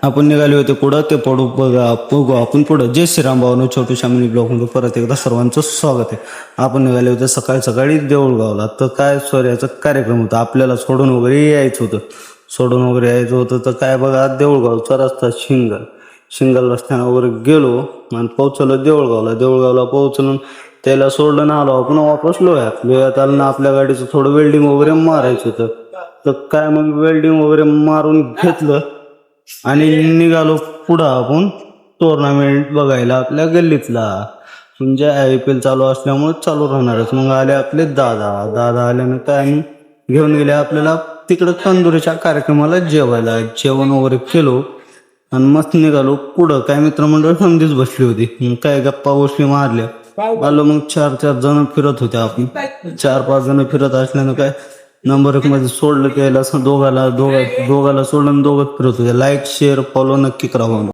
आपण निघाले होते पुढं ते पडू बघू आपण पुढं. जय श्रीराम भावनो, छोटू शामिनी ब्लॉगमध्ये परत एकदा सर्वांचं स्वागत आहे. आपण निघाले होते सकाळी सकाळी देऊळगावला. तर काय सोऱ्याचा कार्यक्रम होता, आपल्याला सोडून वगैरे यायचं होतं. तर काय बघा, देऊळगावचा रस्ता शिंगल रस्त्यानं वगैरे गेलो आणि पोहोचलो देऊळगावला पोहोचलो. त्याला सोडलं ना, आलो आपण वापस लोह्यात आलं ना. आपल्या गाडीचं थोडं वेल्डिंग वगैरे मारायचं होतं. तर काय मग वेल्डिंग वगैरे मारून घेतलं आणि निघालो पुढं आपण टुर्नामेंट बघायला आपल्या गल्लीतला. म्हणजे IPL चालू असल्यामुळे चालू राहणारच. मग आले आपले दादा आल्यानं काय आम्ही घेऊन गेले आपल्याला तिकडं तंदुरीच्या कार्यक्रमाला जेवण वगैरे केलो आणि मस्त निघालो पुढं. काय मित्रमंडळ समधीच बसली होती. मग काय गप्पा गोष्टी मारल्या आलो. मग 4-4 जण फिरत होते. आपण 4-5 जण फिरत असल्यानं काय नंबर 1 मध्ये सोडलं त्याला दोघाला सोडलं आणि दोघं फिरत होते. लाईक शेअर फॉलो नक्की करा.